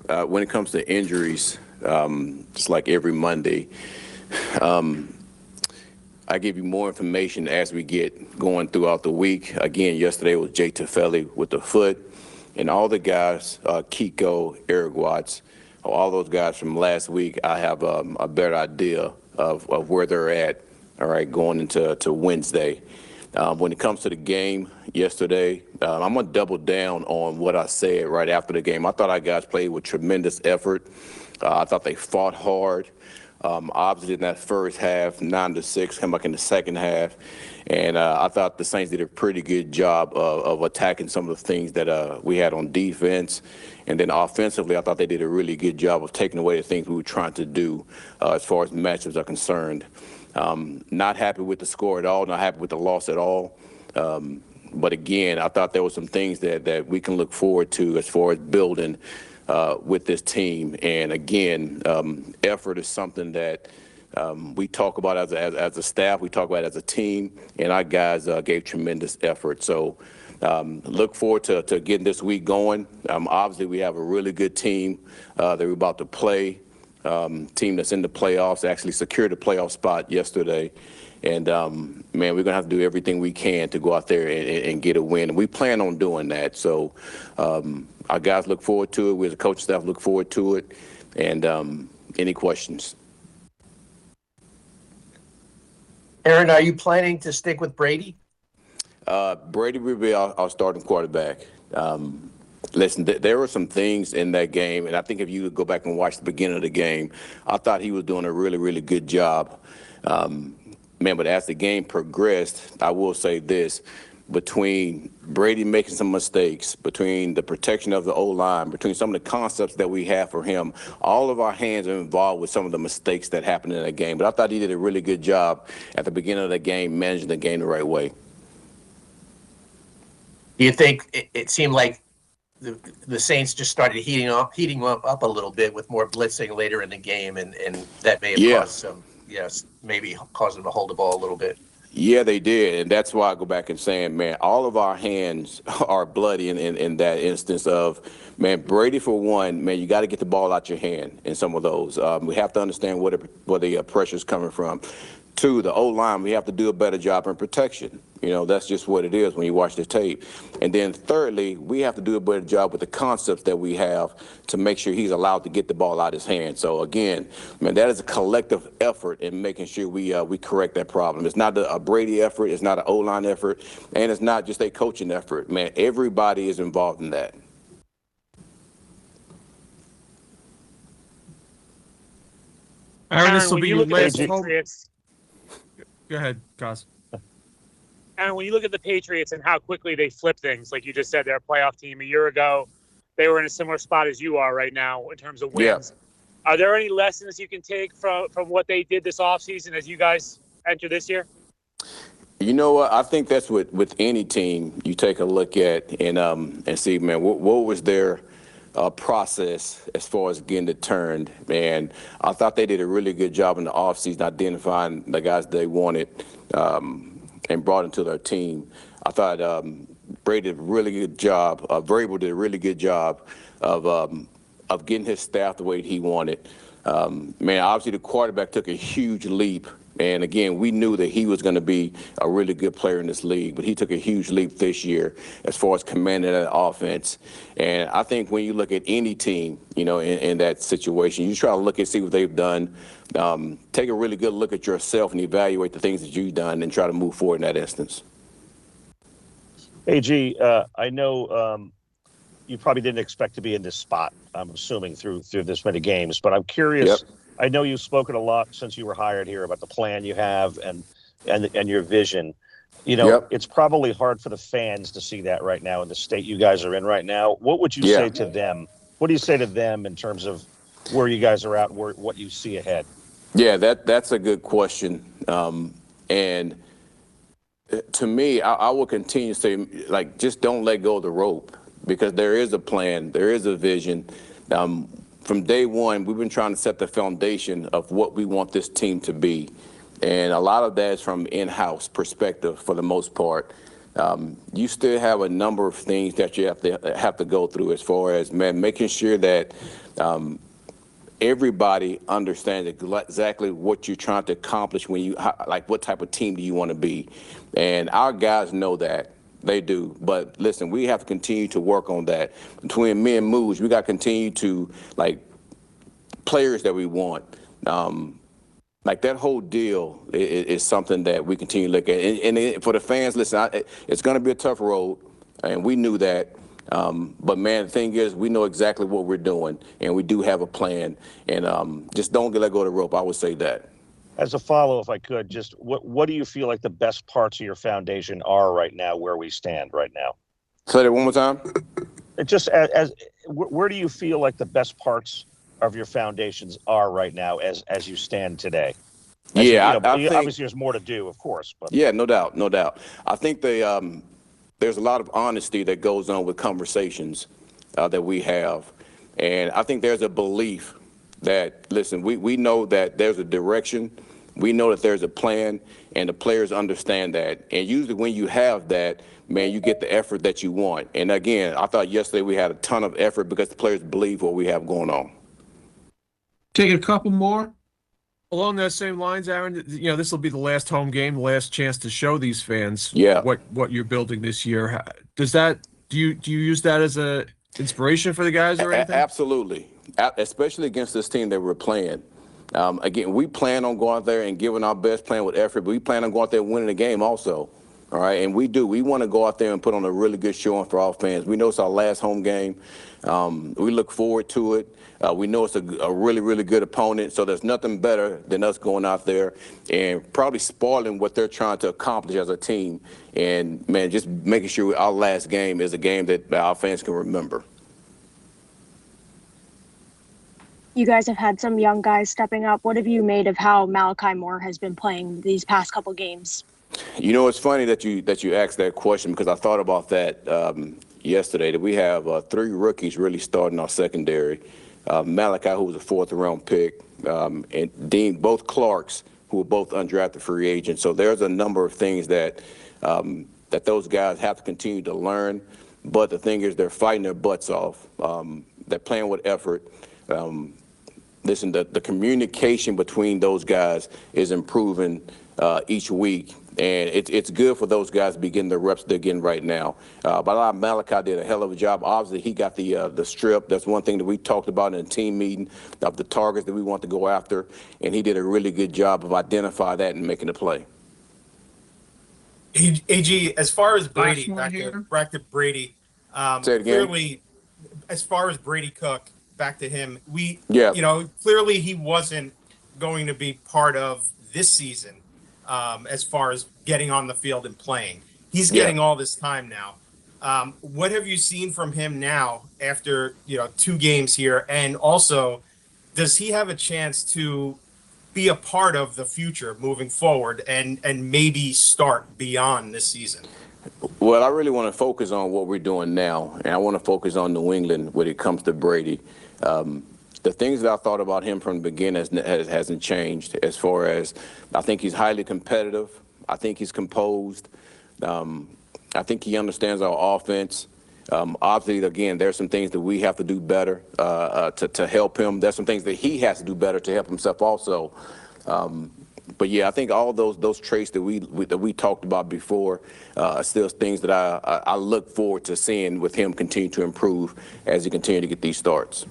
when it comes to injuries, just like every Monday, I give you more information as we get going throughout the week. Again, yesterday was Jay Tefeli with the foot, and all the guys, Kiko, Eric Watts, all those guys from last week, I have a better idea of where they're at, all right, going into Wednesday. When it comes to the game yesterday, I'm going to double down on what I said right after the game. I thought our guys played with tremendous effort. I thought they fought hard. Obviously, in that first half, 9-6, come back in the second half. And I thought the Saints did a pretty good job of attacking some of the things that we had on defense. And then offensively, I thought they did a really good job of taking away the things we were trying to do as far as matchups are concerned. Not happy with the score at all, not happy with the loss at all. But again, I thought there were some things that we can look forward to as far as building with this team. And again, effort is something that we talk about as a staff, we talk about as a team, and our guys gave tremendous effort. So look forward to getting this week going. Obviously, we have a really good team that we're about to play. Team that's in the playoffs, actually secured a playoff spot yesterday. And, man, we're going to have to do everything we can to go out there and get a win. And we plan on doing that. So our guys look forward to it. We as a coaching staff look forward to it. And any questions? Aaron, are you planning to stick with Brady? Brady will be our starting quarterback. Listen, there were some things in that game, and I think if you go back and watch the beginning of the game, I thought he was doing a really, really good job. But as the game progressed, I will say this, between Brady making some mistakes, between the protection of the O-line, between some of the concepts that we have for him, all of our hands are involved with some of the mistakes that happened in that game. But I thought he did a really good job at the beginning of the game, managing the game the right way. Do you think it seemed like the Saints just started heating up a little bit with more blitzing later in the game, and that may have caused some, maybe caused them to hold the ball a little bit? Yeah, they did, and that's why I go back and saying, man, all of our hands are bloody in that instance of, man, Brady for one, man, you got to get the ball out your hand in some of those. We have to understand where the pressure is coming from. Two, the O-line, we have to do a better job in protection. That's just what it is when you watch the tape. And then thirdly, we have to do a better job with the concepts that we have to make sure he's allowed to get the ball out of his hand. So again, man, that is a collective effort in making sure we correct that problem. It's not a Brady effort, it's not an O-line effort, and it's not just a coaching effort. Man, everybody is involved in that. Aaron, this will be your last Patriots. Go ahead, Cos. And when you look at the Patriots and how quickly they flip things, like you just said, they're a playoff team. A year ago, they were in a similar spot as you are right now in terms of wins. Yeah. Are there any lessons you can take from what they did this offseason as you guys enter this year? You know what? I think that's with any team you take a look at and see, man, what was their process as far as getting it turned. And I thought they did a really good job in the offseason identifying the guys they wanted and brought into their team. I thought Brady did a really good job. Vrabel did a really good job of getting his staff the way he wanted. Man, obviously the quarterback took a huge leap. And again, we knew that he was going to be a really good player in this league, but he took a huge leap this year as far as commanding that offense. And I think when you look at any team, in that situation, you try to look and see what they've done. Take a really good look at yourself and evaluate the things that you've done and try to move forward in that instance. Hey, G, I know you probably didn't expect to be in this spot, I'm assuming, through this many games, but I'm curious. Yep. I know you've spoken a lot since you were hired here about the plan you have and your vision. Yep. It's probably hard for the fans to see that right now in the state you guys are in right now. What would you say to them? What do you say to them in terms of where you guys are at, what you see ahead? Yeah, that's a good question. And to me, I will continue to say, just don't let go of the rope, because there is a plan, there is a vision. From day one, we've been trying to set the foundation of what we want this team to be. And a lot of that is from in-house perspective for the most part. you still have a number of things that you have to go through as far as, man, making sure that everybody understands exactly what you're trying to accomplish when like what type of team do you want to be. And our guys know that. They do. But listen, we have to continue to work on that. Between me and Moose, we got to continue to, like, players that we want. Like that whole deal is something that we continue to look at. And for the fans, listen, it's going to be a tough road, and we knew that. But, man, the thing is, we know exactly what we're doing, and we do have a plan. And just don't let go of the rope. I would say that. As a follow, if I could, just what do you feel like the best parts of your foundation are right now, where we stand right now? Say that one more time. It just where do you feel like the best parts of your foundations are right now as you stand today? I think, obviously there's more to do, of course. But yeah, no doubt, no doubt. I think there's a lot of honesty that goes on with conversations that we have, and I think there's a belief that, listen, we know that there's a direction. We know that there's a plan, and the players understand that. And usually when you have that, man, you get the effort that you want. And again, I thought yesterday we had a ton of effort because the players believe what we have going on. Take a couple more. Along those same lines, Aaron, this will be the last home game, the last chance to show these fans what you're building this year. Do you use that as a inspiration for the guys or anything? Absolutely, especially against this team that we're playing. Again, we plan on going out there and giving our best, playing with effort, but we plan on going out there and winning the game also. All right, and we do. We want to go out there and put on a really good showing for our fans. We know it's our last home game. We look forward to it. We know it's a really, really good opponent, so there's nothing better than us going out there and probably spoiling what they're trying to accomplish as a team. And, man, just making sure our last game is a game that our fans can remember. You guys have had some young guys stepping up. What have you made of how Malachi Moore has been playing these past couple games? You know, it's funny that you asked that question because I thought about that yesterday, that we have 3 rookies really starting our secondary. Malachi, who was a 4th-round pick, and Dean, both Clarks, who were both undrafted free agents. So there's a number of things that those guys have to continue to learn. But the thing is, they're fighting their butts off. They're playing with effort. Listen, the communication between those guys is improving each week. And it's good for those guys to be getting the reps they're getting right now. But Malachi did a hell of a job. Obviously, he got the strip. That's one thing that we talked about in the team meeting, of the targets that we want to go after. And he did a really good job of identifying that and making the play. AG, as far as Brady, back to Brady, Say it again. Clearly, as far as Brady Cook, back to him, clearly he wasn't going to be part of this season. As far as getting on the field and playing, he's getting all this time now. What have you seen from him now after 2 games here? And also, does he have a chance to be a part of the future moving forward and maybe start beyond this season? Well, I really want to focus on what we're doing now, and I want to focus on New England when it comes to Brady. The things that I thought about him from the beginning hasn't changed. As far as, I think he's highly competitive. I think he's composed. I think he understands our offense. Obviously, again, there's some things that we have to do better to help him. There's some things that he has to do better to help himself also. But yeah, I think all those traits that we talked about before are still things that I look forward to seeing with him continue to improve as he continue to get these starts.